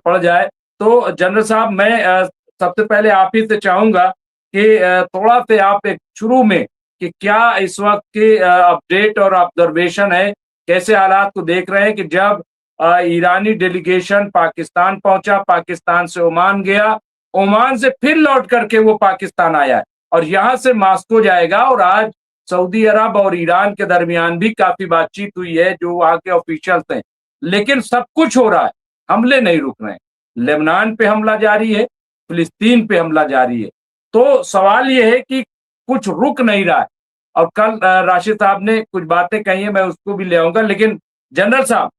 पड़ जाए। तो जनरल साहब मैं सबसे पहले आप ही से चाहूँगा कि थोड़ा से आप एक शुरू में कि क्या इस वक़्त की अपडेट और ऑब्जर्वेशन है, कैसे हालात को देख रहे हैं कि जब ईरानी डेलीगेशन पाकिस्तान पहुँचा, पाकिस्तान से ओमान गया, ओमान से फिर लौट करके वो पाकिस्तान आया है और यहाँ से मॉस्को जाएगा और आज सऊदी अरब और ईरान के दरमियान भी काफ़ी बातचीत हुई है, जो वहाँ के ऑफिशियल्स हैं। लेकिन सब कुछ हो रहा है, हमले नहीं रुक रहे हैं। लेबनान पे हमला जारी है, फिलिस्तीन पे हमला जारी है। तो सवाल ये है कि कुछ रुक नहीं रहा है और कल राशिद साहब ने कुछ बातें कही हैं, मैं उसको भी ले आऊंगा। लेकिन जनरल साहब,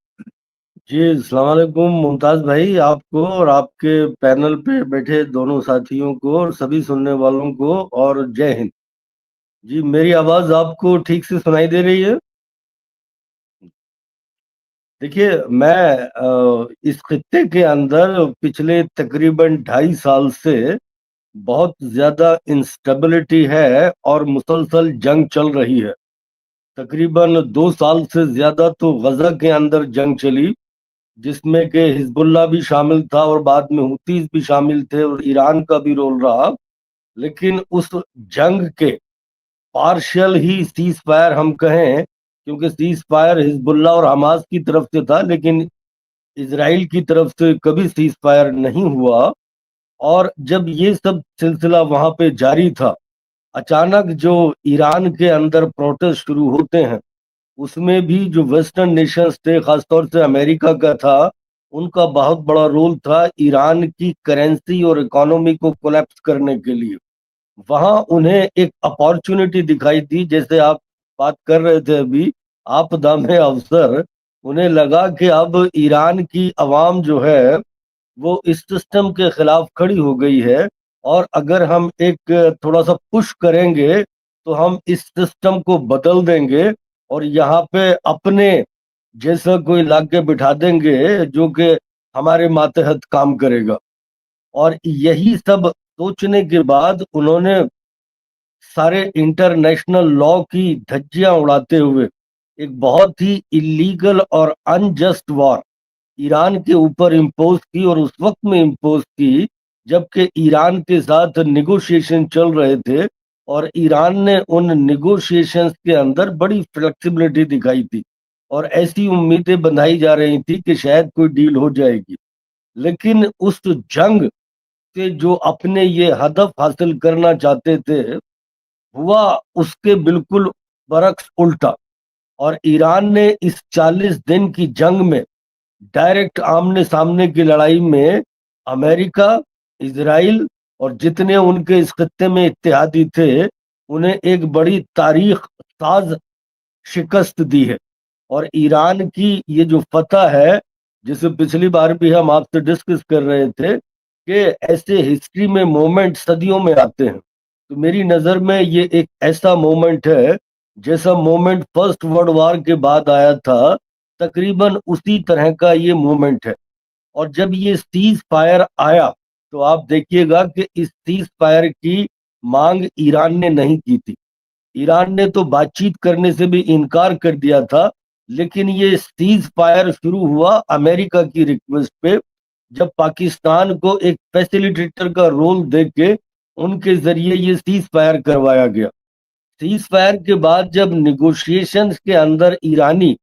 जी अस्सलाम वालेकुम मुमताज भाई, आपको और आपके पैनल पे बैठे दोनों साथियों को और सभी सुनने वालों को, और जय हिंद। जी मेरी आवाज आपको ठीक से सुनाई दे रही है? देखिए, मैं इस खित्ते के अंदर पिछले तकरीबन 2.5 साल से बहुत ज्यादा इंस्टेबिलिटी है और मुसलसल जंग चल रही है। तकरीबन 2 साल से ज्यादा तो गजा के अंदर जंग चली, जिसमें कि हिजबुल्लाह भी शामिल था और बाद में हुतीज भी शामिल थे और ईरान का भी रोल रहा। लेकिन उस जंग के पार्शियल ही सीज फायर हम कहें, क्योंकि सीज फायर हिजबुल्लाह और हमास की तरफ से था, लेकिन इजराइल की तरफ से कभी सीज फायर नहीं हुआ। और जब ये सब सिलसिला वहां पे जारी था, अचानक जो ईरान के अंदर प्रोटेस्ट शुरू होते हैं, उसमें भी जो वेस्टर्न नेशंस थे, खासतौर से अमेरिका का था, उनका बहुत बड़ा रोल था ईरान की करेंसी और इकोनॉमी को कोलैप्स करने के लिए। वहां उन्हें एक अपॉर्चुनिटी दिखाई दी, जैसे आप बात कर रहे थे अभी, आपदा में अवसर। उन्हें लगा कि अब ईरान की आवाम जो है वो इस सिस्टम के खिलाफ खड़ी हो गई है, और अगर हम एक थोड़ा सा पुश करेंगे तो हम इस सिस्टम को बदल देंगे और यहाँ पे अपने जैसा कोई लाके बिठा देंगे जो कि हमारे मातहत काम करेगा। और यही सब सोचने के बाद उन्होंने सारे इंटरनेशनल लॉ की धज्जियां उड़ाते हुए एक बहुत ही इलीगल और अनजस्ट वॉर ईरान के ऊपर इम्पोज की, और उस वक्त में इम्पोज की जबकि ईरान के साथ निगोशिएशन चल रहे थे, और ईरान ने उन निगोशिएशंस के अंदर बड़ी फ्लेक्सिबिलिटी दिखाई थी और ऐसी उम्मीदें बंधाई जा रही थी कि शायद कोई डील हो जाएगी। लेकिन उस जंग से जो अपने ये हदफ हासिल करना चाहते थे, हुआ उसके बिल्कुल बरक्स उल्टा। और ईरान ने इस 40 दिन की जंग में, डायरेक्ट आमने सामने की लड़ाई में, अमेरिका, इजराइल और जितने उनके इस खत्ते में इत्तेहादी थे, उन्हें एक बड़ी तारीख साज शिकस्त दी है। और ईरान की ये जो फतह है, जिसे पिछली बार भी हम आपसे डिस्कस कर रहे थे कि ऐसे हिस्ट्री में मोमेंट सदियों में आते हैं, तो मेरी नजर में ये एक ऐसा मोमेंट है जैसा मोमेंट फर्स्ट वर्ल्ड वॉर के बाद आया था, तकरीबन उसी तरह का ये मोमेंट है। और जब ये सीज फायर आया तो आप देखिएगा कि इस सीज फायर की मांग ईरान ने नहीं की थी। ईरान ने तो बातचीत करने से भी इनकार कर दिया था, लेकिन ये सीज फायर शुरू हुआ अमेरिका की रिक्वेस्ट पे, जब पाकिस्तान को एक फैसिलिटेटर का रोल देके उनके जरिए ये सीज फायर करवाया गया। सीज फायर के बाद जब निगोशिएशंस के अंदर ईरानी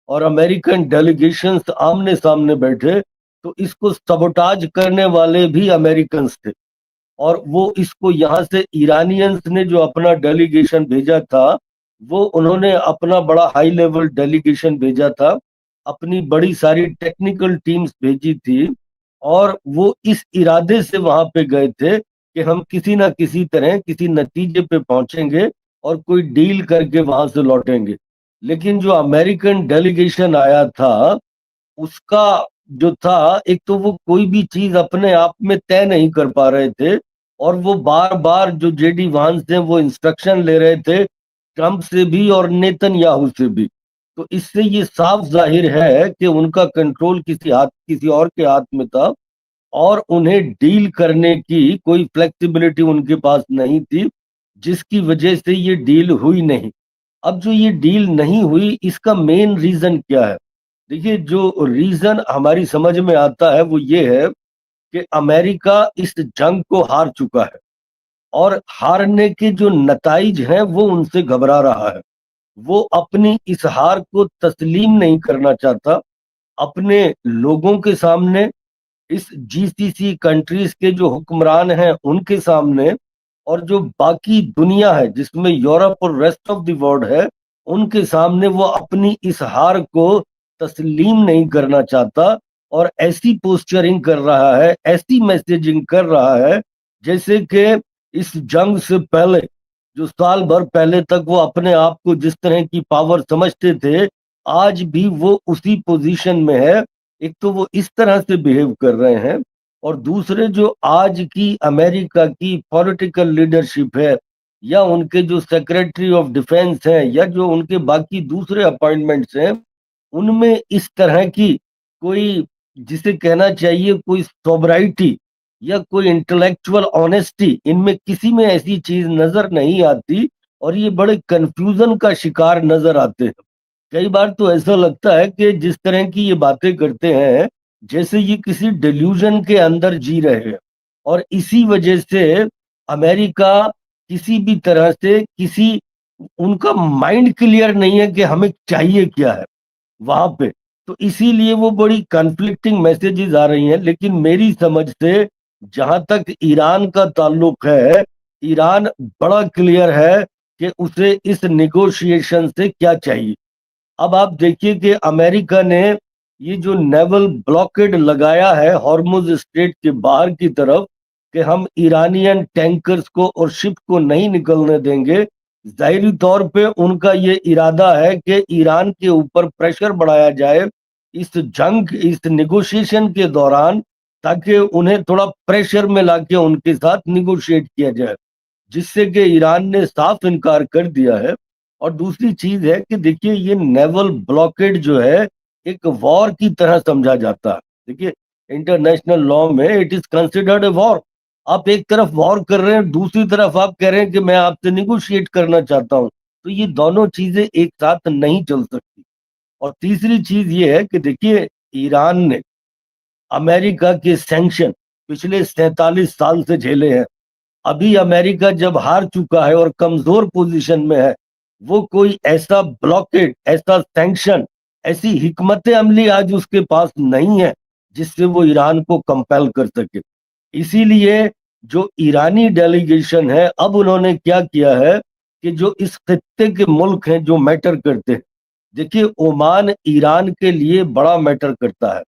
और अमेरिकन डेलीगेशंस आमने सामने बैठे, तो इसको सबोटाज करने वाले भी अमेरिकन्स थे। और वो इसको यहाँ से ईरानियंस ने जो अपना डेलीगेशन भेजा था, वो उन्होंने अपना बड़ा हाई लेवल डेलीगेशन भेजा था, अपनी बड़ी सारी टेक्निकल टीम्स भेजी थी, और वो इस इरादे से वहां पे गए थे कि हम किसी ना किसी तरह किसी नतीजे पे पहुंचेंगे और कोई डील करके वहां से लौटेंगे। लेकिन जो अमेरिकन डेलीगेशन आया था, उसका जो था, एक तो वो कोई भी चीज अपने आप में तय नहीं कर पा रहे थे, और वो बार बार जो जेडी वांस थे वो इंस्ट्रक्शन ले रहे थे ट्रंप से भी और नेतन्याहू से भी। तो इससे ये साफ जाहिर है कि उनका कंट्रोल किसी और के हाथ में था, और उन्हें डील करने की कोई फ्लेक्सिबिलिटी उनके पास नहीं थी, जिसकी वजह से ये डील हुई नहीं। अब जो ये डील नहीं हुई, इसका मेन रीजन क्या है? देखिए, जो रीजन हमारी समझ में आता है वो ये है कि अमेरिका इस जंग को हार चुका है, और हारने के जो नताइज हैं वो उनसे घबरा रहा है। वो अपनी इस हार को तस्लीम नहीं करना चाहता। अपने लोगों के सामने, इस जीसीसी कंट्रीज के जो हुक्मरान हैं उनके सामने, और जो बाकी दुनिया है जिसमें यूरोप और रेस्ट ऑफ द वर्ल्ड है, उनके सामने वो अपनी इस हार को तस्लीम नहीं करना चाहता, और ऐसी पोस्चरिंग कर रहा है, ऐसी मैसेजिंग कर रहा है, जैसे कि इस जंग से पहले, जो साल भर पहले तक वो अपने आप को जिस तरह की पावर समझते थे, आज भी वो उसी पोजीशन में है। एक तो वो इस तरह से बिहेव कर रहे हैं, और दूसरे जो आज की अमेरिका की पॉलिटिकल लीडरशिप है, या उनके जो सेक्रेटरी ऑफ डिफेंस हैं, या जो उनके बाकी दूसरे अपॉइंटमेंट्स हैं, उनमें इस तरह की कोई, जिसे कहना चाहिए कोई सोबराइटी या कोई इंटेलेक्चुअल ऑनेस्टी, इनमें किसी में ऐसी चीज नजर नहीं आती, और ये बड़े कंफ्यूजन का शिकार नजर आते हैं। कई बार तो ऐसा लगता है कि जिस तरह की ये बातें करते हैं, जैसे ये किसी डिल्यूजन के अंदर जी रहे हैं, और इसी वजह से अमेरिका किसी भी तरह से किसी, उनका माइंड क्लियर नहीं है कि हमें चाहिए क्या है वहां पे। तो इसीलिए वो बड़ी कन्फ्लिक्टिंग मैसेजेस आ रही हैं। लेकिन मेरी समझ से जहां तक ईरान का ताल्लुक है, ईरान बड़ा क्लियर है कि उसे इस निगोशिएशन से क्या चाहिए। अब आप देखिए कि अमेरिका ने ये जो नेवल ब्लॉकेड लगाया है हॉर्मुज स्ट्रेट के बाहर की तरफ, कि हम ईरानियन टैंकर्स को और शिप को नहीं निकलने देंगे, जाहिरी तौर पे उनका ये इरादा है कि ईरान के ऊपर प्रेशर बढ़ाया जाए इस निगोशिएशन के दौरान, ताकि उन्हें थोड़ा प्रेशर में लाके उनके साथ निगोशिएट किया जाए, जिससे कि ईरान ने साफ इनकार कर दिया है। और दूसरी चीज है कि देखिए, ये नेवल ब्लॉकेड जो है एक वॉर की तरह समझा जाता है। देखिए, इंटरनेशनल लॉ में it is considered a war. आप एक तरफ वॉर कर रहे हैं, दूसरी तरफ आप कह रहे हैं कि मैं आपसे निगोशिएट करना चाहता हूं, तो ये दोनों चीजें एक साथ नहीं चल सकती। और तीसरी चीज ये है कि देखिए, ईरान ने अमेरिका के सैंक्शन पिछले 47 साल से झेले हैं। अभी अमेरिका जब हार चुका है और कमजोर पोजीशन में है, वो कोई ऐसा ब्लॉकेड, ऐसा सैंक्शन, ऐसी हिकमत अमली आज उसके पास नहीं है जिससे वो ईरान को कंपेल कर सके। इसीलिए जो ईरानी डेलीगेशन है, अब उन्होंने क्या किया है कि जो इस खत्ते के मुल्क हैं जो मैटर करते हैं, देखिए ओमान ईरान के लिए बड़ा मैटर करता है।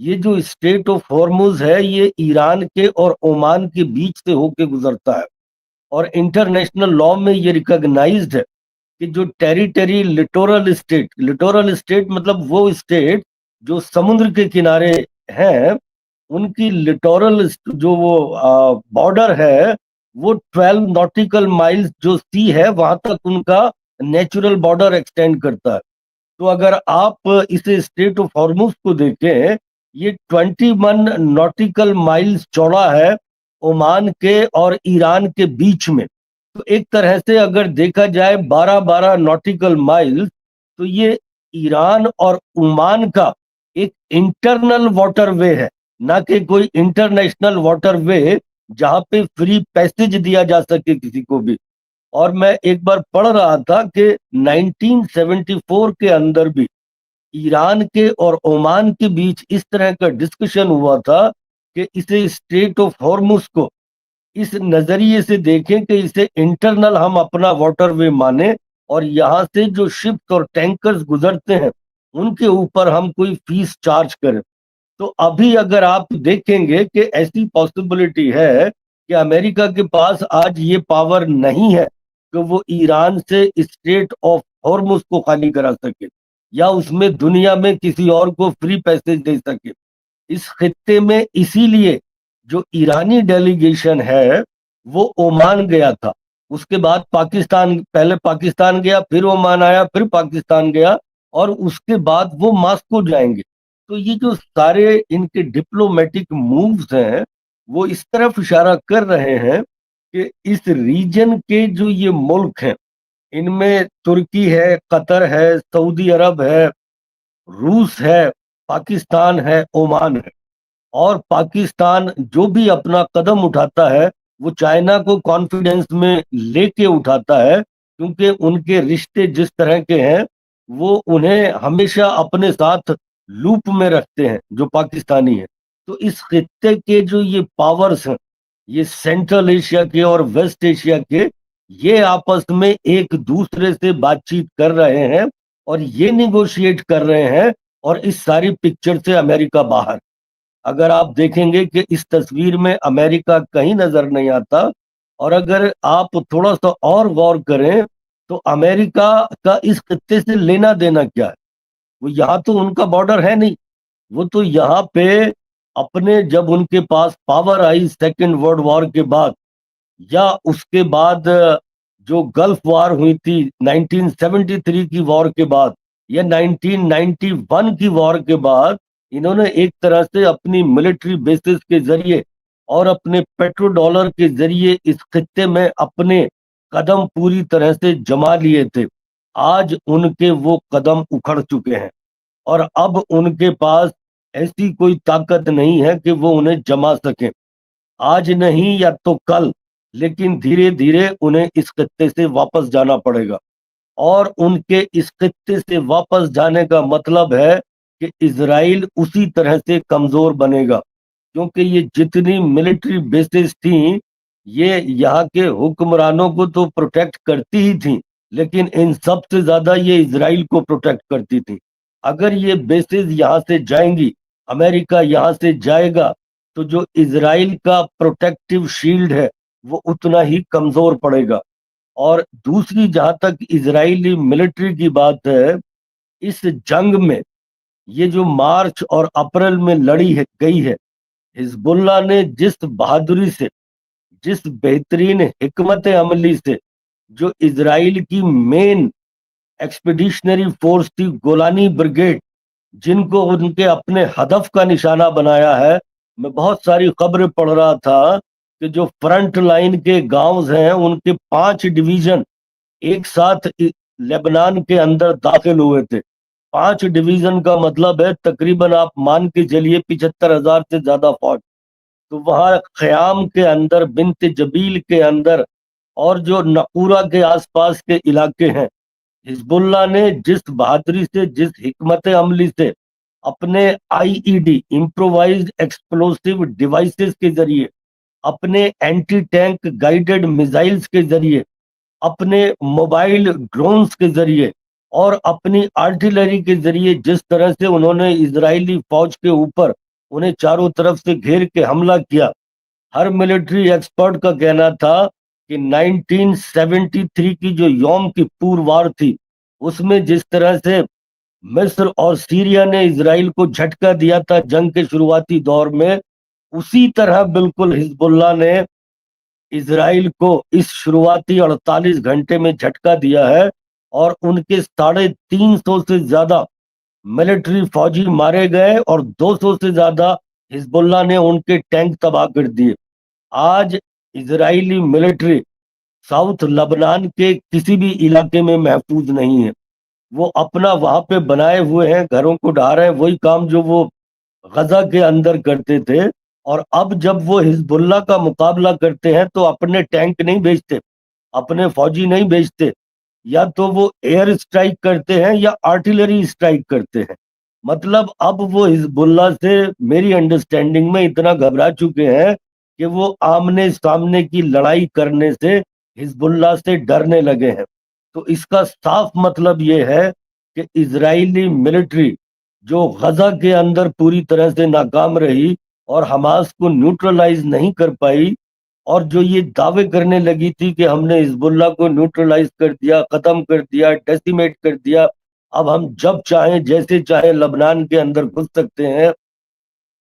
ये जो स्टेट ऑफ हॉर्मुज है, ये ईरान के और ओमान के बीच से होके गुजरता है, और इंटरनेशनल लॉ में ये रिकॉग्नाइज्ड है कि जो टेरिटरी, लिटोरल स्टेट मतलब वो स्टेट जो समुद्र के किनारे हैं, उनकी लिटोरल जो वो बॉर्डर है, वो 12 नॉटिकल माइल्स जो सी है वहां तक उनका नेचुरल बॉर्डर एक्सटेंड करता है। तो अगर आप इसे स्टेट ऑफ हॉर्मुज को देखें, ये 21 नॉटिकल माइल्स चौड़ा है ओमान के और ईरान के बीच में। तो एक तरह से अगर देखा जाए 12-12 नॉटिकल माइल्स, तो ये ईरान और ओमान का एक इंटरनल वाटरवे है, ना कि कोई इंटरनेशनल वाटरवे जहां पे फ्री पैसेज दिया जा सके किसी को भी। और मैं एक बार पढ़ रहा था कि 1974 के अंदर भी ईरान के और ओमान के बीच इस तरह का डिस्कशन हुआ था कि इसे स्टेट ऑफ हॉर्मुज को इस नजरिए से देखें कि इसे इंटरनल हम अपना वाटरवे माने, और यहाँ से जो शिप्स और टैंकर्स गुजरते हैं उनके ऊपर हम कोई फीस चार्ज करें। तो अभी अगर आप देखेंगे कि ऐसी पॉसिबिलिटी है कि अमेरिका के पास आज ये पावर नहीं है कि वो ईरान से स्टेट ऑफ हॉर्मुज को खाली करा सके, या उसमें दुनिया में किसी और को फ्री पैसेज दे सके इस खित्ते में। इसीलिए जो ईरानी डेलीगेशन है वो ओमान गया था, उसके बाद पाकिस्तान, पहले पाकिस्तान गया, फिर ओमान आया, फिर पाकिस्तान गया, और उसके बाद वो मास्को जाएंगे। तो ये जो सारे इनके डिप्लोमेटिक मूव्स हैं, वो इस तरफ इशारा कर रहे हैं कि इस रीजन के जो ये मुल्क हैं, इनमें तुर्की है, कतर है, सऊदी अरब है, रूस है, पाकिस्तान है, ओमान है। और पाकिस्तान जो भी अपना कदम उठाता है वो चाइना को कॉन्फिडेंस में लेके उठाता है, क्योंकि उनके रिश्ते जिस तरह के हैं वो उन्हें हमेशा अपने साथ लूप में रखते हैं जो पाकिस्तानी है। तो इस खित्ते के जो ये पावर्स हैं, ये सेंट्रल एशिया के और वेस्ट एशिया के, ये आपस में एक दूसरे से बातचीत कर रहे हैं और ये निगोशिएट कर रहे हैं। और इस सारी पिक्चर से अमेरिका बाहर। अगर आप देखेंगे कि इस तस्वीर में अमेरिका कहीं नजर नहीं आता, और अगर आप थोड़ा सा और गौर करें तो अमेरिका का इस खत्ते से लेना देना क्या है। वो यहाँ तो उनका बॉर्डर है नहीं। वो तो यहाँ पे अपने, जब उनके पास पावर आई सेकेंड वर्ल्ड वॉर के बाद या उसके बाद, जो गल्फ वॉर हुई थी 1973 की वॉर के बाद या 1991 की वॉर के बाद, इन्होंने एक तरह से अपनी मिलिट्री बेसिस के जरिए और अपने पेट्रो डॉलर के जरिए इस खत्ते में अपने कदम पूरी तरह से जमा लिए थे। आज उनके वो कदम उखड़ चुके हैं और अब उनके पास ऐसी कोई ताकत नहीं है कि वो उन्हें जमा सके। आज नहीं या तो कल, लेकिन धीरे धीरे उन्हें इस खत्ते से वापस जाना पड़ेगा। और उनके इस खत्ते से वापस जाने का मतलब है कि इजराइल उसी तरह से कमजोर बनेगा, क्योंकि ये जितनी मिलिट्री बेसेस थी ये यहाँ के हुक्मरानों को तो प्रोटेक्ट करती ही थी, लेकिन इन सब से ज्यादा ये इजराइल को प्रोटेक्ट करती थी। अगर ये बेसेस यहाँ से जाएंगी, अमेरिका यहाँ से जाएगा, तो जो इजराइल का प्रोटेक्टिव शील्ड है वो उतना ही कमजोर पड़ेगा। और दूसरी, जहां तक इजरायली मिलिट्री की बात है, इस जंग में ये जो मार्च और अप्रैल में लड़ी है गई है, हिजबुल्लाह ने जिस बहादुरी से, जिस बेहतरीन हिकमत अमली से, जो इजराइल की मेन एक्सपीडिशनरी फोर्स थी गोलानी ब्रिगेड, जिनको उनके अपने हदफ का निशाना बनाया है। मैं बहुत सारी खबरें पढ़ रहा था कि जो फ्रंट लाइन के गांव हैं उनके 5 डिवीजन एक साथ लेबनान के अंदर दाखिल हुए थे। 5 डिवीजन का मतलब है तकरीबन आप मान के चलिए 75,000 से ज्यादा फौज। तो वहां ख्याम के अंदर, बिन्त जबील के अंदर और जो नकूरा के आसपास के इलाके हैं, हिजबुल्लाह ने जिस बहादुरी से, जिस हिकमत अमली से अपने आईईडी, इम्प्रोवाइज्ड एक्सप्लोसिव डिवाइसेस के जरिए, अपने एंटी टैंक गाइडेड मिसाइल्स के जरिए, अपने मोबाइल ड्रोन्स के जरिए और अपनी आर्टिलरी के जरिए जिस तरह से उन्होंने इजरायली फौज के ऊपर उन्हें चारों तरफ से घेर के हमला किया। हर मिलिट्री एक्सपर्ट का कहना था कि 1973 की जो यौम किप्पूर वार थी, उसमें जिस तरह से मिस्र और सीरिया ने इजराइल को झटका दिया था जंग के शुरुआती दौर में, उसी तरह बिल्कुल हिजबुल्लाह ने इजराइल को इस शुरुआती 48 घंटे में झटका दिया है। और उनके 350 से ज्यादा मिलिट्री फौजी मारे गए और 200 से ज्यादा हिजबुल्लाह ने उनके टैंक तबाह कर दिए। आज इजरायली मिलिट्री साउथ लबनान के किसी भी इलाके में महफूज नहीं है। वो अपना वहां पे बनाए हुए हैं, घरों को ढा रहे हैं, वही काम जो वो गजा के अंदर करते थे। और अब जब वो हिजबुल्लाह का मुकाबला करते हैं तो अपने टैंक नहीं भेजते, अपने फौजी नहीं भेजते, या तो वो एयर स्ट्राइक करते हैं या आर्टिलरी स्ट्राइक करते हैं। मतलब अब वो हिजबुल्लाह से मेरी अंडरस्टैंडिंग में इतना घबरा चुके हैं कि वो आमने सामने की लड़ाई करने से हिजबुल्लाह से डरने लगे हैं। तो इसका साफ मतलब ये है कि इजरायली मिलिट्री जो गजा के अंदर पूरी तरह से नाकाम रही और हमास को न्यूट्रलाइज नहीं कर पाई, और जो ये दावे करने लगी थी कि हमने हिजबुल्लाह को न्यूट्रलाइज कर दिया, खत्म कर दिया, डेसिमेट कर दिया, अब हम जब चाहें जैसे चाहे लबनान के अंदर घुस सकते हैं।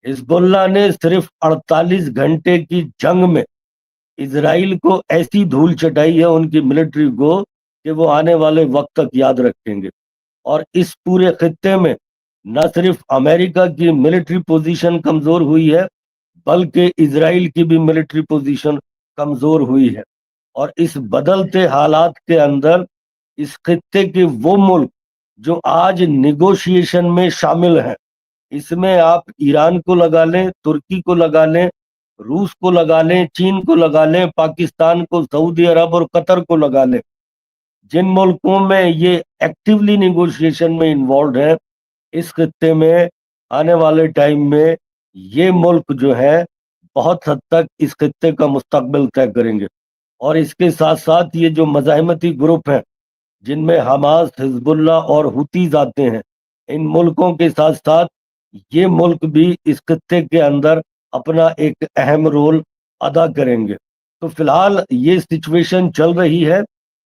हिजबुल्लाह ने सिर्फ 48 घंटे की जंग में इजराइल को ऐसी धूल चटाई है उनकी मिलिट्री को कि वो आने वाले वक्त तक याद रखेंगे। और इस पूरे खित्ते में न सिर्फ अमेरिका की मिलिट्री पोजीशन कमजोर हुई है, बल्कि इजराइल की भी मिलिट्री पोजीशन कमजोर हुई है। और इस बदलते हालात के अंदर इस खित्ते के वो मुल्क जो आज निगोशिएशन में शामिल हैं। इसमें आप ईरान को लगा लें, तुर्की को लगा लें, रूस को लगा लें, चीन को लगा लें, पाकिस्तान को, सऊदी अरब और कतर को लगा लें। जिन मुल्कों में ये एक्टिवली निगोशिएशन में इन्वॉल्व है, इस खत्ते में आने वाले टाइम में ये मुल्क जो है बहुत हद तक इस खत्ते का मुस्तकबिल तय करेंगे। और इसके साथ साथ ये जो मज़ाहमती ग्रुप हैं जिनमें हमास, हिजबुल्लाह और हुतीज आते हैं, इन मुल्कों के साथ साथ ये मुल्क भी इस खत्ते के अंदर अपना एक अहम रोल अदा करेंगे। तो फिलहाल ये सिचुएशन चल रही है।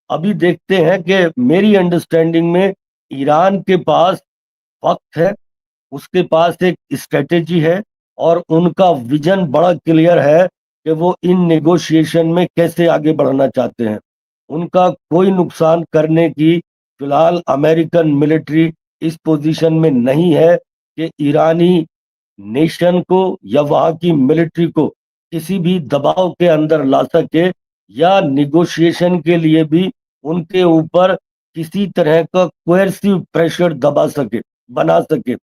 अभी देखते हैं कि मेरी अंडरस्टैंडिंग में ईरान के पास वक्त है, उसके पास एक स्ट्रेटेजी है और उनका विजन बड़ा क्लियर है कि वो इन नेगोशिएशन में कैसे आगे बढ़ना चाहते हैं। उनका कोई नुकसान करने की फिलहाल अमेरिकन मिलिट्री इस पोजीशन में नहीं है कि ईरानी नेशन को या वहां की मिलिट्री को किसी भी दबाव के अंदर ला सके या निगोशिएशन के लिए भी उनके ऊपर किसी तरह का कोएर्सिव प्रेशर दबा सके, बना सके।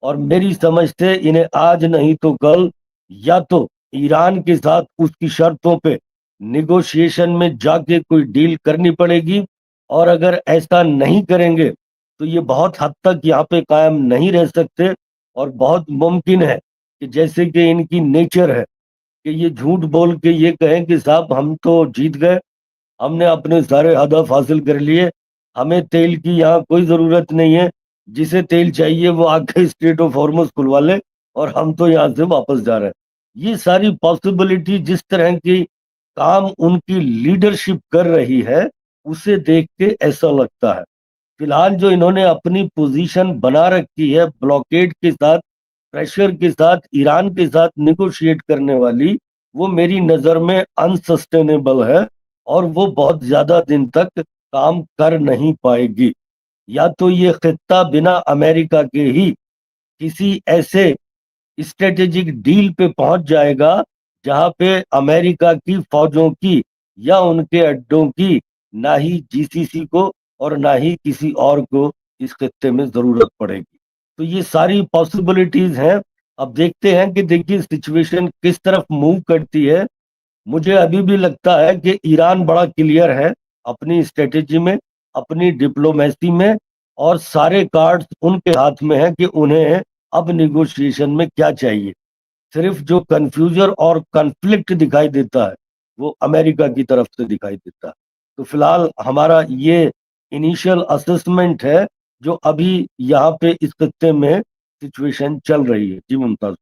और मेरी समझ से इन्हें आज नहीं तो कल या तो ईरान के साथ उसकी शर्तों पे निगोशिएशन में जाके कोई डील करनी पड़ेगी, और अगर ऐसा नहीं करेंगे तो ये बहुत हद तक यहाँ पे कायम नहीं रह सकते। और बहुत मुमकिन है कि जैसे कि इनकी नेचर है कि ये झूठ बोल के ये कहें कि साहब हम तो जीत गए, हमने अपने सारे हदफ हासिल कर लिए, हमें तेल की यहाँ कोई जरूरत नहीं है, जिसे तेल चाहिए वो आके स्ट्रेट ऑफ हॉर्मुज खुलवा ले और हम तो यहाँ से वापस जा रहे हैं। ये सारी पॉसिबिलिटी, जिस तरह की काम उनकी लीडरशिप कर रही है, उसे देख के ऐसा लगता है फिलहाल जो इन्होंने अपनी पोजीशन बना रखी है ब्लॉकेड के साथ, प्रेशर के साथ, ईरान के साथ निगोशिएट करने वाली, वो मेरी नजर में अनसस्टेनेबल है और वो बहुत ज्यादा दिन तक काम कर नहीं पाएगी। या तो ये खित्ता बिना अमेरिका के ही किसी ऐसे स्ट्रेटेजिक डील पे पहुंच जाएगा जहां पे अमेरिका की फौजों की या उनके अड्डों की ना ही जीसीसी को और ना ही किसी और को इस खित्ते में जरूरत पड़ेगी। तो ये सारी पॉसिबिलिटीज हैं। अब देखते हैं कि देखिए सिचुएशन किस तरफ मूव करती है। मुझे अभी भी लगता है कि ईरान बड़ा क्लियर है अपनी स्ट्रेटेजी में, अपनी डिप्लोमेसी में, और सारे कार्ड्स उनके हाथ में है कि उन्हें अब निगोशिएशन में क्या चाहिए। सिर्फ जो कंफ्यूजन और कन्फ्लिक्ट दिखाई देता है वो अमेरिका की तरफ से दिखाई देता है। तो फिलहाल हमारा ये इनिशियल असेसमेंट है जो अभी यहाँ पे इस खत्ते में सिचुएशन चल रही है। जी मुमताज।